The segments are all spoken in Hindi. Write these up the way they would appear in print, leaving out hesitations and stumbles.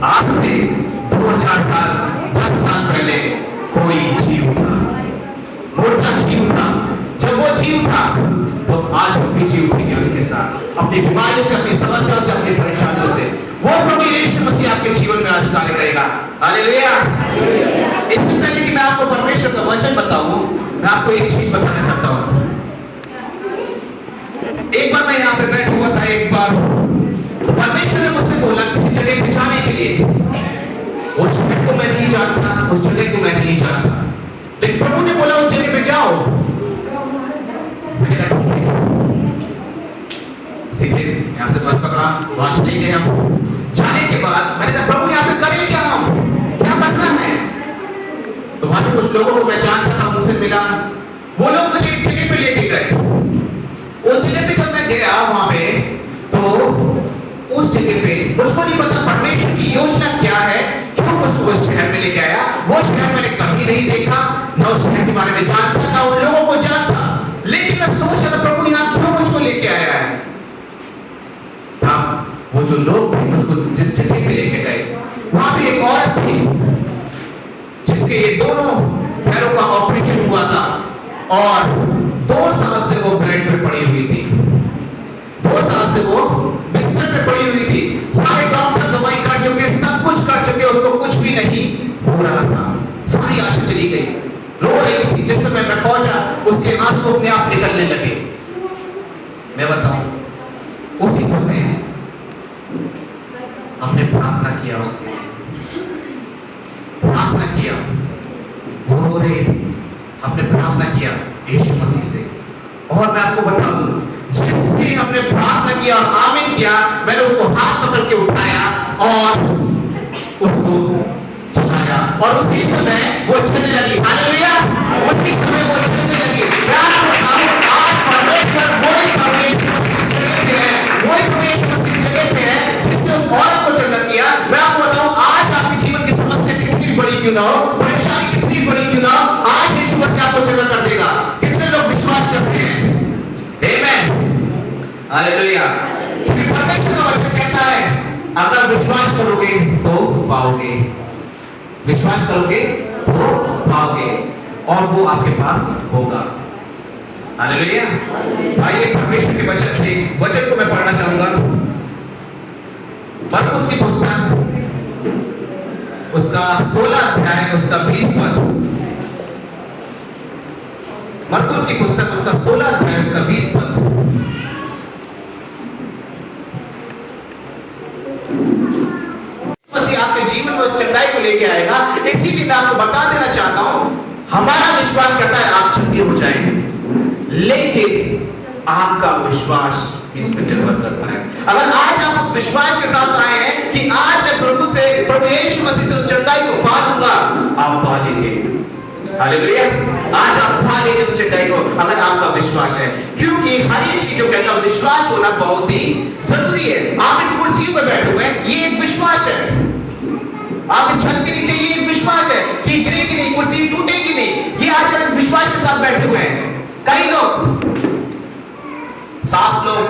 आज से 2000 साल 10 साल पहले कोई जीव था, मूर्खा जीव था। जब वो जीव था तो आज हम भी जीव उठेंगे उसके साथ, अपनी बीमारियों से, अपनी समस्याओं से, अपनी परेशानियों से। वो प्रभु यीशु मसीह आपके जीवन में आज कार्य करेगा। हालेलुया। इससे पहले कि मैं आपको परमेश्वर का वचन बताऊं, मैं आपको एक चीज बताना चाहता हूं। एक बार मैं यहाँ पे बैठा हुआ था, एक बार परमेश्वर ने मुझसे बोला किसी जगह पे जाने के लिए। उस जगह को मैं नहीं जानता, उस जगह को मैं नहीं जानता, लेकिन प्रभु ने बोला उस जगह पे जाओ। सीधे यहाँ से बस पकड़ा, वहां चले गए हम। जाने के बाद मैंने कहा प्रभु यहाँ पे करें क्या, हम क्या करना है? तो वहां पे कुछ लोगों को मैं जानता था, उनसे मिला। वो लोग मुझे एक जगह पे लेके गए। उस जगह पे जब मैं गया वहां पे, तो उस जगह पे मुझको नहीं पता परमेश्वर की योजना क्या है, क्यों मुझको उस शहर में लेके आया। वो शहर मैंने कभी नहीं देखा, न उस शहर के बारे में जानता था, उन लोगों को जानता, लेकिन मैं सोच रहा था प्रभु यहाँ क्यों मुझको लेके आया है। वो जो लोग मुझको जिस जगह पे लेके गए, वहां पे एक औरत थी जिसके ये दोनों पैरों का ऑपरेशन हुआ था और 2 साल से वो बेड पे पड़ी हुई थी। 2 साल से वो बिस्तर पे पड़ी हुई थी। सारे डॉक्टर दवाई कर चुके, सब कुछ कर चुके, उसको कुछ भी नहीं हो रहा था। सारी आशा चली गई, रो रही थी। जिस समय मैं पहुंचा, उसके आंसू अपने आप निकलने लगे। मैं बताऊं, उसी समय हमने प्रार्थना किया, उसके प्रार्थना किया, वो रो रहे थे। हमने प्रार्थना किया यीशु मसीह से। और मैं आपको बता दूं, जिससे हमने प्रार्थना किया और आमीन किया, मैंने उसको हाथ पकड़ के उठाया और उसको चलाया, और उसी समय वो चलने लगी। हालेलुया। उसी समय वो चलने लगी। मैं आपको बताऊं, आज परमेश्वर वही परमेश्वर की जगह पे है, वही परमेश्वर की जगह पे है जिसने उस औरत को चंगा किया। मैं आपको बताऊं, आज आपके जीवन की समस्या कितनी बड़ी क्यों ना हो, परेशानी कितनी बड़ी क्यों ना हो, आज यीशु मसीह आपको चंगा कर देगा। कितने लोग विश्वास करते हैं? आमेन, हालेलुया। क्योंकि परमेश्वर का वचन कहता है, अगर विश्वास करोगे तो पाओगे, विश्वास करोगे तो पाओगे, और वो आपके पास होगा। हालेलुया। आइए परमेश्वर के वचन को मैं पढ़ना चाहूंगा। मरकुस की पुस्तक, उसका 16 अध्याय, उसका 20 पद। मरकुस की पुस्तक, उसका 16 अध्याय, उसका 20 पद। मसीह आपके जीवन में उस चंगाई को लेके आएगा। इसीलिए मैं आपको बता देना चाहता हूं, हमारा विश्वास करता है आप चंगे हो जाएंगे, लेकिन आपका विश्वास इस पर निर्भर करता है। अगर आज आप उस विश्वास के साथ आए हैं कि आज मैं प्रभु यीशु मसीह से उस चंगाई को पा लूंगा, आप पा लेंगे। हालेलुया। आज आप पा लेंगे उस चंगाई को, अगर आपका विश्वास है। क्योंकि हर एक चीजों के अंदर विश्वास होना बहुत ही जरूरी है। आप इन कुर्सियों पर बैठे हुए हैं, ये एक विश्वास है। आप इस छत के नीचे, ये एक विश्वास है कि गिरेगी नहीं, कुर्सी टूटेगी नहीं। ये आज हम विश्वास के साथ बैठे हुए हैं। कई लोग, सास लोग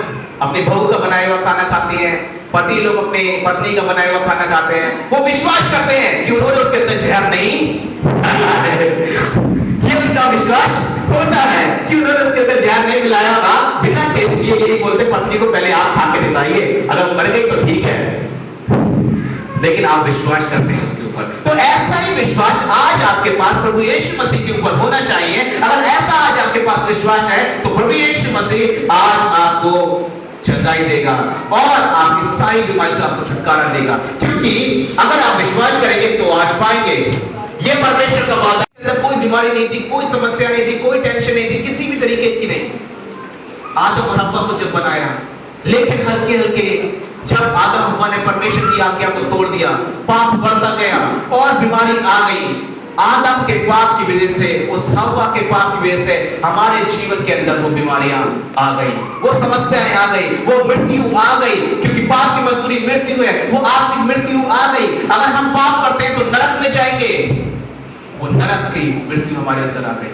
अपनी बहू का बनाया हुआ खाना खाती है, पति लोग अपनी पत्नी का बनाया हुआ खाना खाते हैं। वो विश्वास करते हैं कि उन्होंने उसके अंदर जहर नहीं ये उनका विश्वास होता है कि उन्होंने उसके अंदर जहर नहीं मिलाया होगा। बिना टेस्ट किए ये बोलते पत्नी को पहले आप खा के दिखाइए, अगर मर गई तो ठीक है, लेकिन आप विश्वास करते हैं उसके ऊपर। तो ऐसा ही विश्वास आज आपके पास प्रभु यीशु मसीह के ऊपर होना चाहिए। अगर ऐसा आज आपके पास विश्वास है तो प्रभु यीशु मसीह आज आपको चंगाई देगा और आपकी सारी बीमारी से आपको छुटकारा देगा। क्योंकि अगर आप विश्वास करेंगे तो आज पाएंगे। ये परमेश्वर का वादा है। कोई बीमारी नहीं थी, कोई समस्या नहीं थी, कोई टेंशन नहीं थी, किसी भी तरीके की नहीं। आदम और हव्वा को जब बनाया, लेकिन हल्के हल्के जब आदम हव्वा ने परमेश्वर की आज्ञा को तोड़ दिया, पाप बढ़ता गया और बीमारी आ गई। आदम के पाप की वजह से, उस हव्वा के पाप की वजह से हमारे जीवन के अंदर वो बीमारियां आ गई, वो समस्याएं आ गई, वो मृत्यु आ गई। क्योंकि पाप की मजदूरी मृत्यु है, वो आपकी मृत्यु आ गई। अगर हम पाप करते हैं तो नरक में जाएंगे, वो नरक की मृत्यु हमारे अंदर आ गई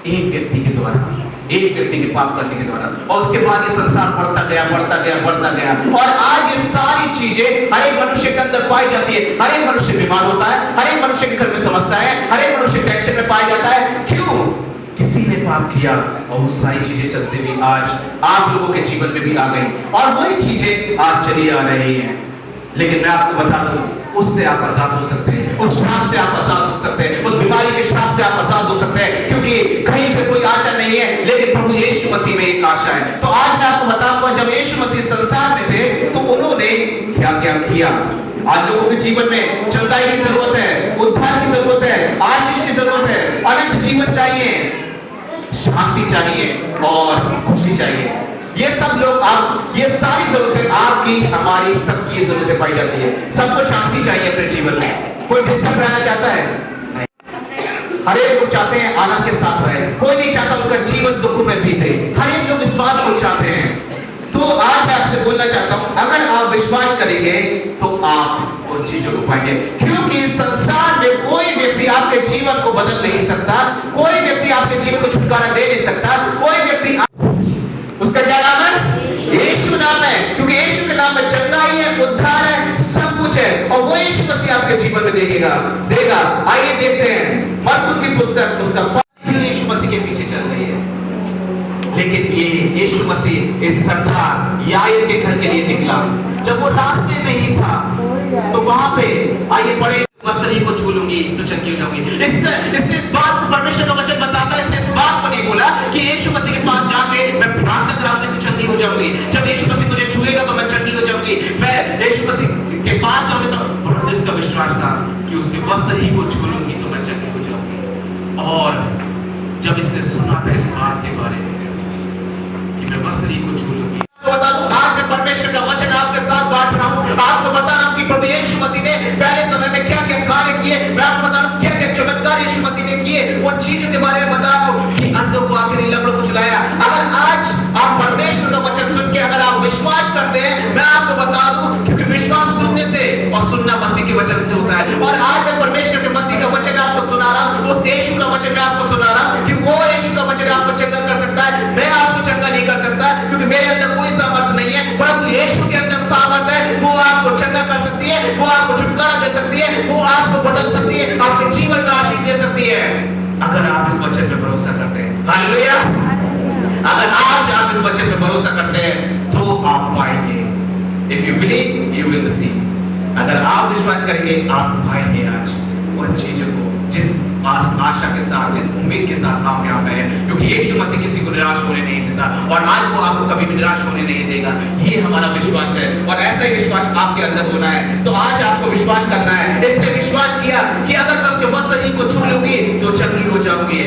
एक व्यक्ति के द्वारा। एक व्यक्ति के पाप करने के द्वारा, और उसके बाद ये संसार बढ़ता गया बढ़ता गया बढ़ता गया, और आज ये सारी चीजें हर एक मनुष्य के अंदर पाई जाती है। हर एक मनुष्य बीमार होता है, हर एक मनुष्य के घर में समस्या है, हर एक मनुष्य टेंशन में पाया जाता है। क्यों? किसी ने पाप किया और वो सारी चीजें चलते हुए आज आप लोगों के जीवन में भी आ गई, और वही चीजें आज चली आ रही हैं। लेकिन मैं आपको बता दूं, उससे आप आजाद हो सकते हैं, उस श्राप से आप आजाद हो सकते हैं, उस बीमारी के श्राप से आप आजाद हो सकते हैं, क्योंकि कहीं पे कोई आशा नहीं है, लेकिन प्रभु यीशु मसीह में एक आशा है। तो आज मैं आपको बताऊंगा, जब यीशु मसीह संसार में थे तो उन्होंने क्या क्या किया। आज लोगों के जीवन में चंगाई की जरूरत है, उद्धार की जरूरत है, आशीष की जरूरत है, अनंत जीवन चाहिए, शांति चाहिए और खुशी चाहिए। ये सब लोग आप, ये सारी जरूरतें आपकी हमारी सबकी जरूरतें पाई जाती है। सबको शांति चाहिए अपने जीवन में। कोई डिस्टर्ब रहना चाहता है? हर एक लोग चाहते हैं आनंद के साथ रहे, कोई नहीं चाहता उनका जीवन दुख में बीते। हर एक लोग इस बात को चाहते हैं। तो आज मैं आपसे बोलना चाहता हूं, अगर आप विश्वास करेंगे तो आप उन चीजों को पाएंगे, क्योंकि संसार में कोई व्यक्ति आपके जीवन को बदल नहीं सकता, कोई व्यक्ति आपके जीवन को छुटकारा दे नहीं सकता, कोई व्यक्ति, उसका क्या नाम है? यीशु नाम है, क्योंकि यीशु के नाम में चंगाई है, उद्धार है, सब कुछ है, और वो यीशु मसीह आपके जीवन में देगा। आइए देखते हैं मरकुस की पुस्तक, उसका यीशु मसीह के पीछे चल रही है। लेकिन ये यीशु मसीह इस सरदार याईर के घर के लिए निकला। जब वो रास्ते में ही था तो वहां पे, आइए पढ़े, वस्त्र को छू लूंगी तो चंगी हो जाऊंगी। इससे इस बात को परमेश्वर का वचन बताता है, इसने इस बात को नहीं बोला कि यीशु मसीह के पास जाके मैं प्रार्थना कराऊंगी तो चंगी हो जाऊंगी, जब यीशु मसीह मुझे छुएगा तो मैं चंगी हो जाऊंगी, मैं यीशु मसीह के पास जाऊंगी। तो इसका विश्वास था कि उसके वस्त्र ही को छू लूंगी तो मैं चंगी हो जाऊंगी। और जब इसने सुना था इस बात के बारे में कि मैं वस्त्र ही को छू लूंगी, तो बता दूं, आज मैं परमेश्वर का वचन आपके साथ बांट रहा हूं, आपको बता रहा हूं कि प्रभु यीशु मसीह ने पहले समय में क्या क्या कार्य किए। मैं आपको बता रहा हूं क्या क्या चमत्कार यीशु मसीह ने किए, उन चीजों के बारे में बता रहा हूं कि अंधों को आखिरी लंगड़ों को चलाया। अगर आज आप परमेश्वर का वचन सुन के अगर आप विश्वास करते हैं, मैं आपको बता दूं, क्योंकि विश्वास सुनने से और सुनना मसीह के वचन से होता है। और आज मैं परमेश्वर के मसीह का वचन आपको सुना रहा हूं, उस यीशु का वचन मैं आपको सुना रहा हूं कि वो यीशु का वचन आपको चंगा कर सकता है। मैं आपको चंगा नहीं कर सकता, क्योंकि मेरे अंदर कोई सामर्थ्य नहीं है, परंतु यीशु के अंदर सामर्थ्य है। वो आपको चंगा कर सकती है, वो आपको छुटकारा दे सकती है, वो आपको बदल सकती है, आपके जीवन में आशीष दे सकती है, अगर आप इस वचन पे भरोसा करते हैं। हालेलुया! अगर आज आप इस वचन पे भरोसा करते हैं तो आप पाएंगे। If you believe, you will receive. अगर आप विश्वास करेंगे आप पाएंगे आज उन चीजों को जिस आशा के साथ, जिस उम्मीद के साथ आप यहाँ पे हैं, क्योंकि यीशु मसीह किसी को निराश होने नहीं देता, और आज वो आपको कभी भी निराश होने नहीं देगा। ये हमारा विश्वास है, और ऐसा ही विश्वास आपके अंदर होना है। तो आज आपको विश्वास करना है। इसने विश्वास किया कि अगर मैं उसके वस्त्र ही को छू लूंगी तो चंगी हो जाऊंगी।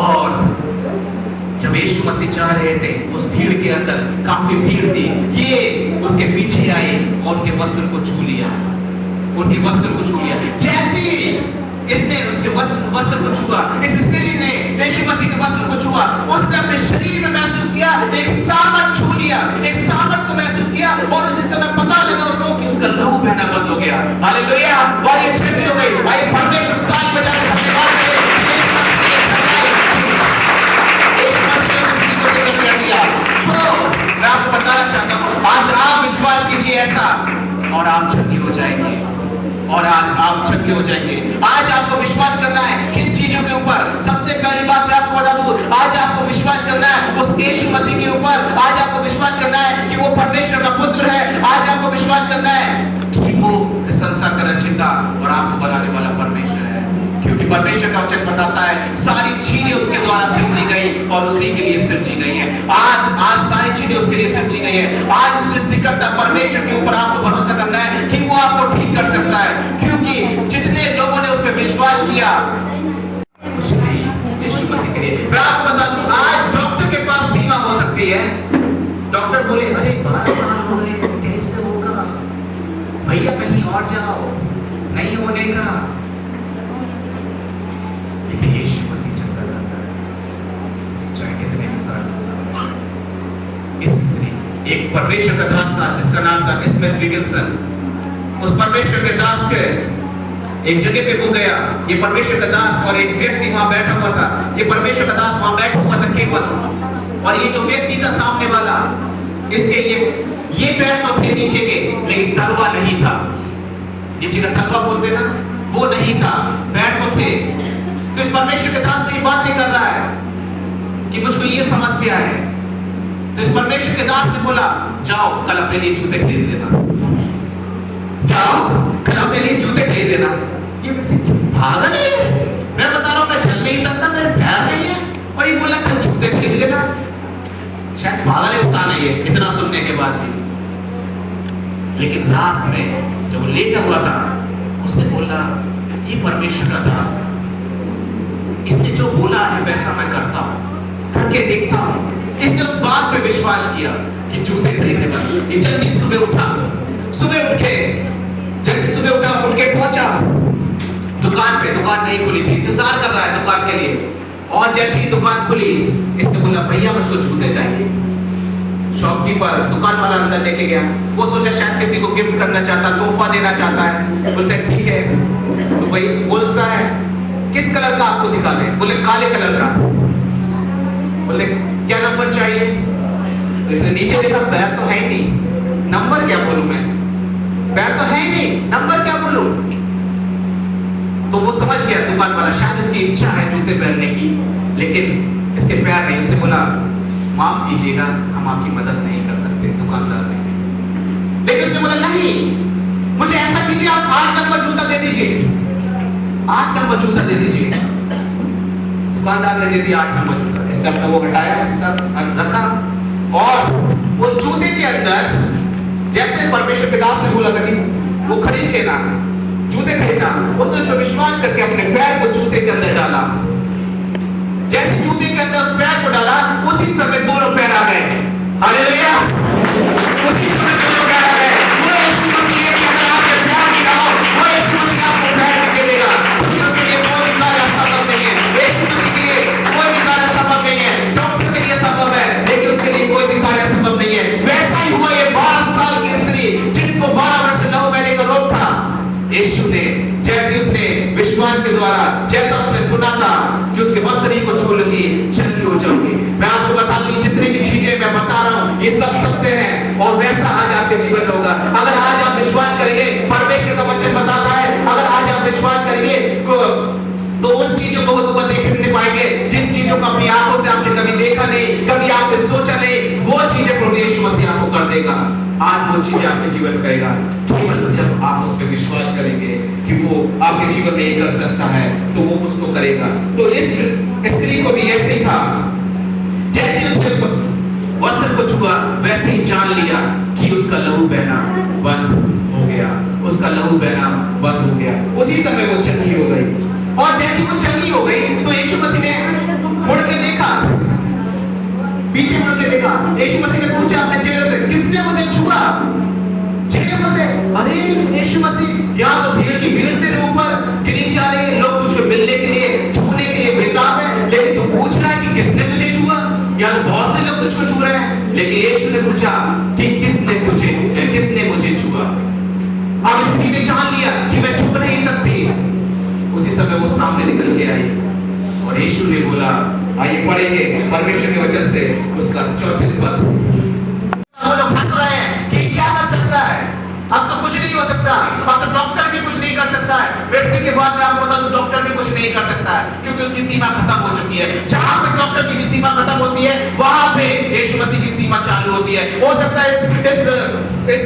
और जब यीशु मसीह जा रहे थे उस भीड़ के अंदर, काफी भीड़ थी, ये उनके पीछे आए और उनके वस्त्र को छू लिया, उनके वस्त्र को छू लिया। जैसे इसने उसके वस्त्र को छुआ, इस स्त्री ने यीशु मसीह के वस्त्र को छुआ, उसने अपने शरीर में महसूस किया, एक सामर्थ छू लिया, एक सामर्थ को महसूस किया, और उसी समय पता लगा उसको कि उसका लहू बहना बंद हो गया। हालेलुया! और ये ठंडी हो गई। भाई परमेश्वर ताली बजा के अपने बात से तो मैं आपको बताना चाहता हूं, आज आप विश्वास कीजिए ऐसा, और आप चंगी हो जाएंगे, और आज आप चंगे हो जाएंगे। आज आपको विश्वास करना है किन चीजों के ऊपर? सबसे पहली बात मैं आपको बता दूं, आज आपको विश्वास करना है उस यीशु मसीह के ऊपर। आज आपको विश्वास करना है कि वो परमेश्वर का पुत्र है। आज आपको विश्वास करना है कि वो संसार का रचयिता और आपको बनाने वाला परमेश्वर है, क्योंकि परमेश्वर का वचन बताता है सारी चीजें उसके द्वारा सृजी गई और उसी के लिए सृजी गई है। आज सारी चीजें उसके लिए सृजी गई है। आज सृष्टिकर्ता परमेश्वर के ऊपर आपको भरोसा करना है कि वो आपको ठीक कर सकता है, क्योंकि जितने लोगों ने उस पर विश्वास किया कुछ नहीं यीशु मसीह के लिए। मैं आपको बता दूं, आज डॉक्टर के पास बीमा हो सकती है। डॉक्टर बोले अरे 12 हो गए, कैसे होगा भैया, कहीं और जाओ, नहीं होने का। लेकिन यीशु मसीह चलता रहता है, चाहे कितने भी साल। एक परमेश्वर का दास था जिसका नाम था स्मिथ विगिल्सन। उस परमेश्वर के दास के एक जगह पे वो गया, ये परमेश्वर का दास और एक व्यक्ति वहां बैठा हुआ था। ये परमेश्वर का दास वहां बैठा हुआ था केवल, और ये जो व्यक्ति था सामने वाला, इसके ये पैर तो थे नीचे के, लेकिन तलवा नहीं था। नीचे का तलवा बोलते ना, वो नहीं था, पैर तो थे। तो इस परमेश्वर के दास से ये बात नहीं कर रहा है कि मुझको ये समस्या है। तो इस परमेश्वर के दास ने बोला, जाओ कल अपने लिए जूते खरीद लेना, जाओ कल अपने लिए जूते खरीद लेना। ये पागल है, मैं बता रहा हूं मैं चल नहीं सकता, मेरे पैर नहीं है, और ये बोला कल जूते खरीद लेना। शायद पागल होता नहीं है इतना सुनने के बाद भी। लेकिन रात में जब लेटा हुआ था, उसने बोला, ये परमेश्वर का दास, इसने जो बोला है वैसा मैं करता हूं, करके देखता हूं। इसने उस बात पे विश्वास किया कि जूते खरीदने का। ये जल्दी सुबह उठा, सुबह उठे, जल्दी सुबह उठा, उठ के पहुंचा दुकान पे। दुकान नहीं खुली थी, इंतजार कर रहा है दुकान के लिए। और जैसे ही दुकान खुली, इसने बोला, भैया मुझको जूते चाहिए। शॉपकीपर, दुकान वाला अंदर लेके गया। वो सोचा शायद किसी को गिफ्ट करना चाहता, तोहफा देना चाहता है। बोलते ठीक है। तो भाई बोलता है, किस कलर का आपको दिखा दे? बोले काले कलर का। बोले क्या नंबर चाहिए? तो इसने नीचे देखा, पैर तो है ही नहीं, नंबर क्या बोलूं मैं? पैर तो है ही नहीं, नंबर क्या बोलूं? तो वो समझ गया दुकान वाला, शायद इसकी इच्छा है जूते पहनने की, लेकिन इसके पैर नहीं। उसने बोला, माफ कीजिएगा, हम आपकी मदद नहीं कर सकते। दुकानदार ने, लेकिन उसने बोला, नहीं, मुझे ऐसा कीजिए, आप 8 नंबर जूता दे दीजिए, 8 नंबर जूता दे दीजिए। दुकानदार ने दे दिया 8 नंबर जूता। इसने अपना वो हटाया, सब रखा, और उस जूते के अंदर, जैसे परमेश्वर के दास ने बोला था कि वो खरीद लेना, जूते खरीदना, उसने उस पर विश्वास करके अपने पैर को जूते के अंदर डाला। जैसे जूते के अंदर उस पैर को डाला, उसी समय दोनों पैर आ गए। हालेलुया! उसी समय दोनों पैर आ गए। वो यीशु मसीह के अंदर आपके पैर गिराओ, वो यीशु मसीह आपको पैर दे देगा। उसके लिए कोई भी कार्य संभव नहीं है। यीशु मसीह के लिए कोई भी कार्य संभव नहीं है। डॉक्टर के लिए संभव है, लेकिन उसके लिए कोई भी कार्य संभव नहीं है। वैसा ही हुआ ये 12 साल की स्त्री, जिसको 12 वर्ष से लहू बहने का रोग था। यीशु ने, जैसे उसने विश्वास के द्वारा, जैसा उसने सुना था कि उसके बकरी को छू लगी, चंगी हो जाऊंगी। मैं आपको बता दूं, जितनी भी चीजें मैं बता रहा हूं, ये सब सत्य है, और वैसा आज आपके जीवन में होगा। अगर आज आप विश्वास करेंगे, परमेश्वर का वचन बताता है, अगर आज आप विश्वास करेंगे तो उन चीजों को वो देखने पाएंगे, जिन चीजों को अपनी आंखों से आपने कभी देखा नहीं, कभी आपने सोचा नहीं, वो चीजें प्रभु यीशु मसीह आपको कर देगा। आज वो चीजें आपके जीवन में करेगा, केवल जब आप उस पर विश्वास करेंगे कि वो आपके जीवन में ये कर सकता है, तो वो उसको करेगा। तो इस स्त्री को भी ऐसे ही था, जैसे उसके वस्त्र को छुआ, वैसे ही जान लिया कि उसका लहू बहना बंद हो गया, उसका लहू बहना बंद हो गया। उसी समय वो चंगी हो गई, और जैसे वो चंगी हो गई, तो यीशु मसीह ने मुड़ के देखा, पीछे मुड़ के देखा। यीशु मसीह ने पूछा अपने चेलों से, किसने मुझे छुआ? चेले बोलते, अरे यीशु मसीह, यहाँ तो भीड़ की भीड़ तेरे ऊपर गिरी जा रही है, लोग तुझको मिलने के लिए, छूने के लिए बेताब है, लेकिन तू पूछ रहा है कि किसने तुझे छुआ? या तो बहुत से लोग तुझको छू रहे हैं, लेकिन यीशु ने पूछा कि किसने मुझे छुआ? अब इस स्त्री ने जान लिया कि मैं छुप नहीं सकती। उसी समय वो सामने निकल के आई, और यीशु ने बोला, आइए पढ़ेंगे परमेश्वर के वचन से उसका 34 पद। वो लोग हंस रहे हैं कि क्या कर सकता है, अब तो कुछ नहीं हो सकता, अब तो डॉक्टर भी कुछ नहीं कर सकता है। व्यक्ति के बाद में आपको बता दूं, डॉक्टर भी कुछ नहीं कर सकता है, क्योंकि उसकी सीमा खत्म हो चुकी है। जहां पे डॉक्टर की सीमा खत्म होती है, वहां पे यीशु मसीह की सीमा चालू होती है। हो सकता है इस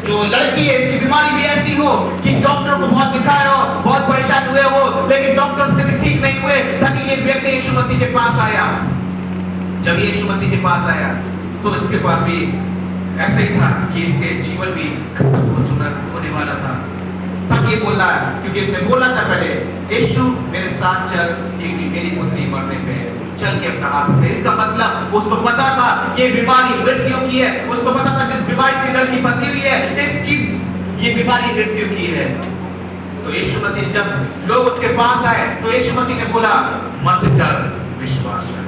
जो लड़की है, इसकी बीमारी भी ऐसी हो कि डॉक्टर को बहुत दिखाए हो, बहुत परेशान हुए हो, लेकिन डॉक्टर से ठीक नहीं हुए, तभी ये व्यक्ति यीशु मसीह के पास आया। जब यीशु मसीह के पास आया, तो इसके पास भी ऐसे ही था कि इसके जीवन भी खत्म होने वाला था। तब ये बोला, क्योंकि इसने बोला था पहले, यीशु मेरे साथ चल, मेरी पुत्री मरने पे चल के अपना हाथ उठा। इसका मतलब उसको पता था कि ये बीमारी मृत्यु की है, उसको पता था जिस बीमारी से लड़की फंसी हुई है, इसकी ये बीमारी मृत्यु की है। तो यीशु मसीह, जब लोग उसके पास आए, तो यीशु मसीह ने बोला, मत डर, विश्वास कर।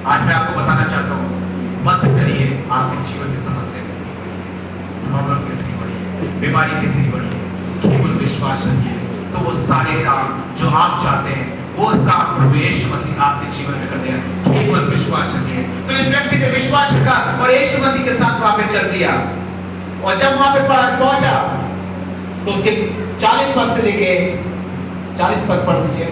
आज मैं आपको बताना चाहता हूँ, मत डरिए। आपके जीवन की समस्या कितनी बड़ी है, प्रॉब्लम कितनी बड़ी है, बीमारी कितनी बड़ी है, केवल विश्वास रखिए, तो वो सारे काम जो आप चाहते हैं वो काम प्रभु यीशु मसीह आपके जीवन में कर देगा। केवल विश्वास रखिए। तो इस व्यक्ति ने विश्वास रखा और यीशु मसीह के साथ वहां पे चल दिया, और जब वहां पे पहुंचा तो उसके 40 पद से लेके 40 पद पढ़ दीजिए।